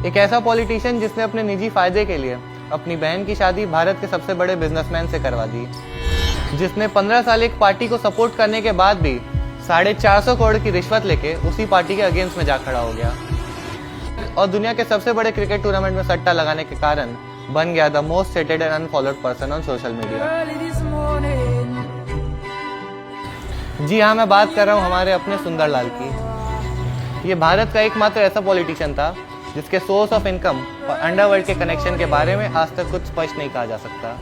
एक ऐसा पॉलिटिशियन जिसने अपने निजी फायदे के लिए अपनी बहन की शादी भारत के सबसे बड़े बिजनेसमैन से करवा दी, जिसने 15 साल एक पार्टी को सपोर्ट करने के बाद भी 450 करोड़ की रिश्वत लेके उसी पार्टी के अगेंस्ट में जा खड़ा हो गया और दुनिया के सबसे बड़े क्रिकेट टूर्नामेंट में सट्टा लगाने के कारण बन गया the most hated and unfollowed person on social media. जी हाँ, मैं बात कर रहा हूँ हमारे अपने सुंदरलाल की। ये भारत का एकमात्र ऐसा पॉलिटिशियन था जिसके सोर्स ऑफ इनकम और अंडरवर्ल्ड के कनेक्शन के बारे में आज तक कुछ स्पष्ट नहीं कहा जा सकता।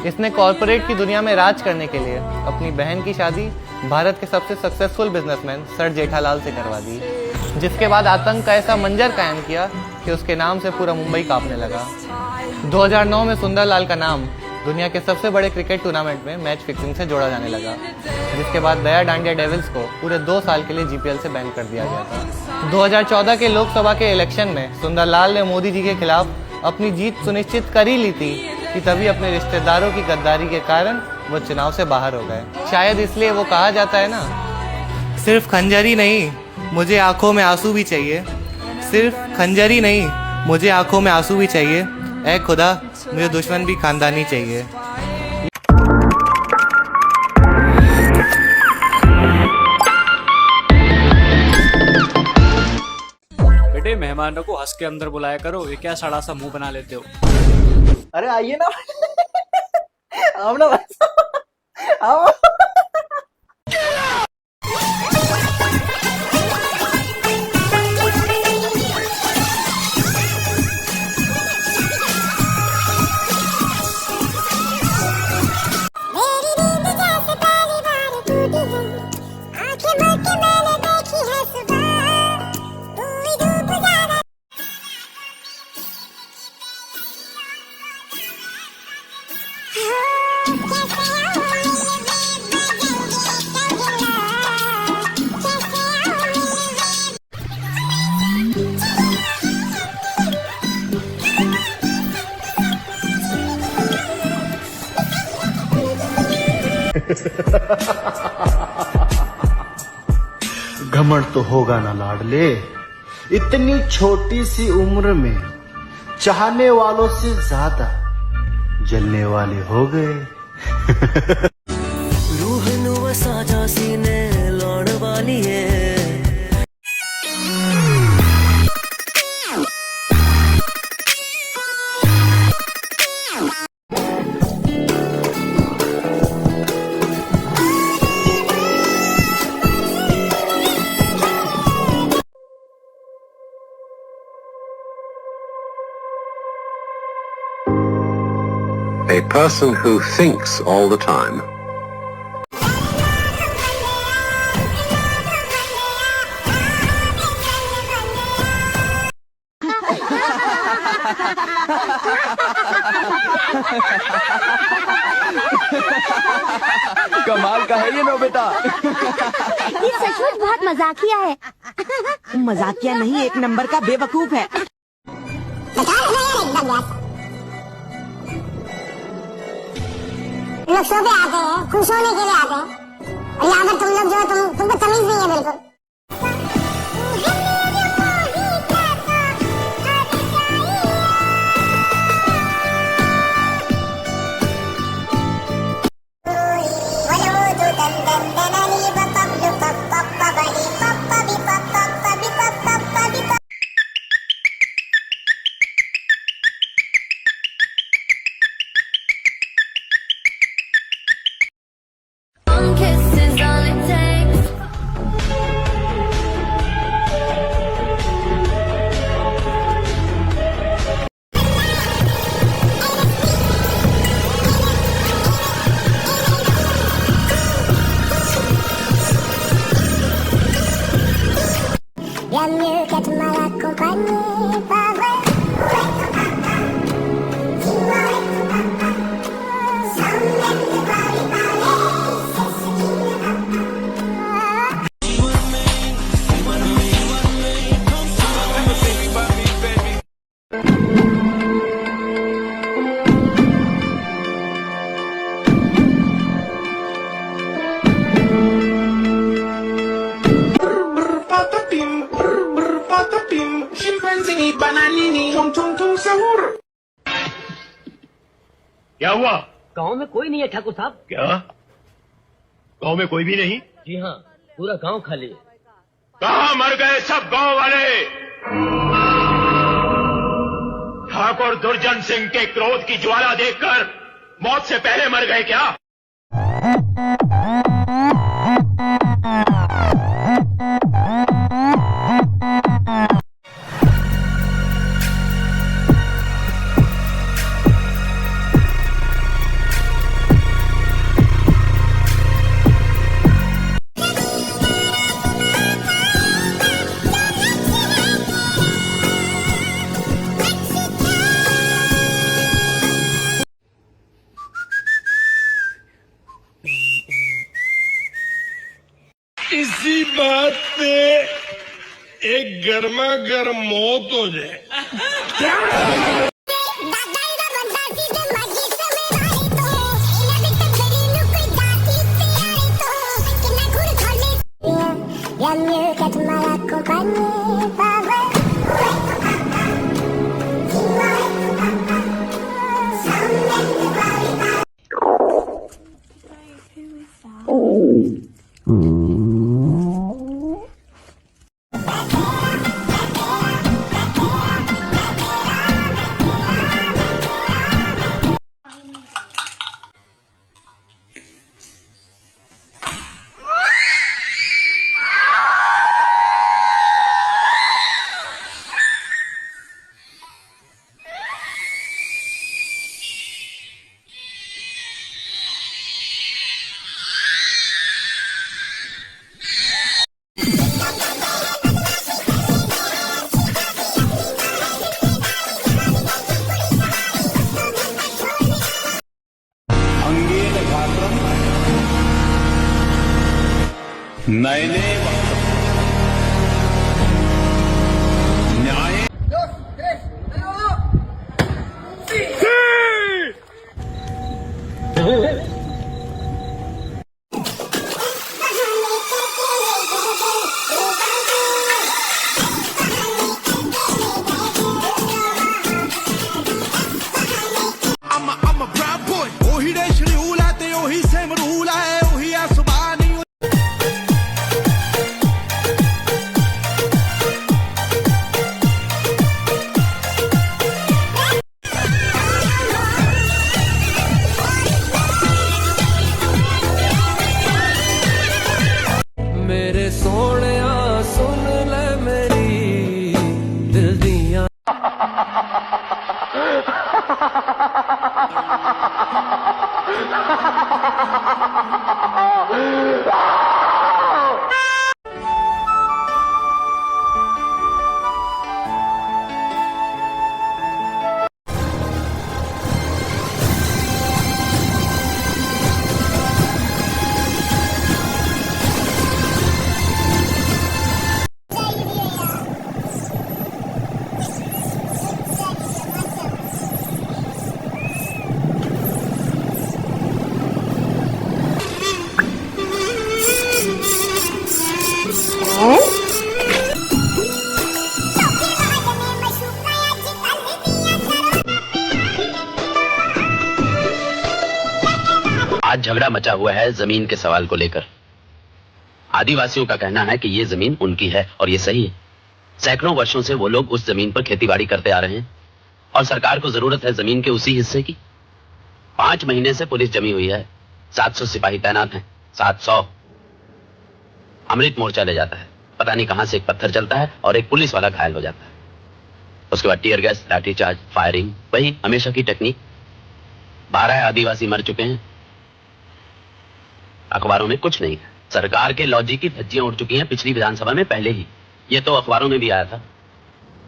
इसने कॉर्पोरेट की दुनिया में राज करने के लिए अपनी बहन की शादी भारत के सबसे सक्सेसफुल बिजनेसमैन सर जेठालाल से करवा दी, जिसके बाद आतंक का ऐसा मंजर कायम किया कि उसके नाम से पूरा मुंबई कांपने लगा। 2009 में सुंदरलाल का नाम दुनिया के सबसे बड़े क्रिकेट टूर्नामेंट में मैच फिक्सिंग से जोड़ा जाने लगा, जिसके बाद दया डांडिया डेविल्स को पूरे 2 साल के लिए जीपीएल से बैन कर दिया गया था। 2014 के लोकसभा के इलेक्शन में सुंदरलाल ने मोदी जी के खिलाफ अपनी जीत सुनिश्चित कर ही ली थी कि तभी अपने रिश्तेदारों की गद्दारी के कारण वो चुनाव से बाहर हो गए। शायद इसलिए वो कहा जाता है ना, सिर्फ खंजर ही नहीं मुझे आंखों में आंसू भी चाहिए, सिर्फ खंजर ही नहीं मुझे आंखों में आंसू भी चाहिए, ऐ खुदा मुझे दुश्मन भी खानदानी चाहिए। बेटे, मेहमानों को हंस के अंदर बुलाया करो, ये क्या सड़ा सा मुंह बना लेते हो? अरे आइए ना आओ ना आओ। घमंड तो होगा ना लाडले, इतनी छोटी सी उम्र में चाहने वालों से ज्यादा जलने वाले हो गए। रूह नु साजा सीने लौट वाली है। A person who thinks all the time. कमाल का है ये नोबिता। ये सचमुच बहुत मजाकिया है। मजाकिया नहीं, एक नंबर का बेवकूफ है। लोग शो पे आते हैं, खुश होने के लिए आते हैं, और यहाँ पर तुम लोग जो तुमको तमीज नहीं है बिल्कुल। Kisses all it takes. Bien mieux qu'être mal accompagné par vrai. Chimpanzee need banana. क्या हुआ? गांव में कोई नहीं है ठाकुर साहब। क्या गांव में कोई भी नहीं? जी हाँ, पूरा गांव खाली है। कहाँ मर गए सब गांव वाले? ठाकुर दुर्जन सिंह के क्रोध की ज्वाला देखकर मौत से पहले मर गए क्या? इसी बात पे एक गर्मा गर्म मौत हो जाए। Mieux qu'être mal accompagné par नैने न्याय I'm a proud boy. Ohi desh rule aate, ohi same rule hai, ohi asbani. मेरे सोने सुन ले मेरी दिल दिया। आज झगड़ा मचा हुआ है जमीन के सवाल को लेकर। आदिवासियों का कहना है कि ये जमीन उनकी है और ये सही है। सैकड़ों वर्षों से वो लोग उस जमीन पर खेतीबाड़ी करते आ रहे हैं और सरकार को जरूरत है जमीन के उसी हिस्से की। 5 महीने से पुलिस जमी हुई है, 700 सिपाही तैनात हैं। 700 अमृत मोर्चा ले जाता है, पता नहीं कहां से एक पत्थर चलता है और एक पुलिस वाला घायल हो जाता है। उसके बाद टीयर गैस, लाठीचार्ज, फायरिंग, वही हमेशा की टेक्निक। 12 आदिवासी मर चुके हैं। अखबारों में कुछ नहीं है। सरकार के लॉजिक की धज्जियां उड़ चुकी हैं पिछली विधानसभा में पहले ही। ये तो अखबारों में भी आया था।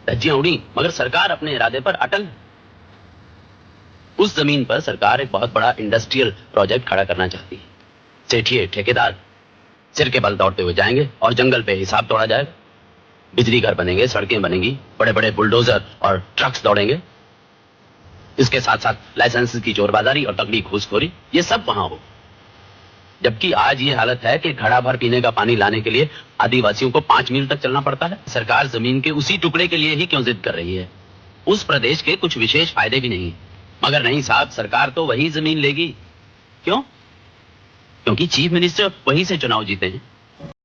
धज्जियां उड़ी मगर सरकार अपने इरादे पर अटल है। उस जमीन पर सरकार एक बहुत बड़ा इंडस्ट्रियल प्रोजेक्ट खड़ा करना चाहती है। सेठिए ठेकेदार सिर के बल दौड़ते हुए जाएंगे और जंगल पे हिसाब तोड़ा जाएगा। बिजली घर बनेंगे, सड़कें बनेंगी, बड़े बड़े बुलडोजर और ट्रक्स दौड़ेंगे। इसके साथ साथ लाइसेंस की चोरबाजारी और तगड़ी घूसखोरी, ये सब वहां हो। जबकि आज ये हालत है कि घड़ा भर पीने का पानी लाने के लिए आदिवासियों को 5 मील तक चलना पड़ता है। सरकार जमीन के उसी टुकड़े के लिए ही क्यों जिद कर रही है? उस प्रदेश के कुछ विशेष फायदे भी नहीं है। मगर नहीं साहब, सरकार तो वही जमीन लेगी। क्यों? क्योंकि चीफ मिनिस्टर वहीं से चुनाव जीते हैं।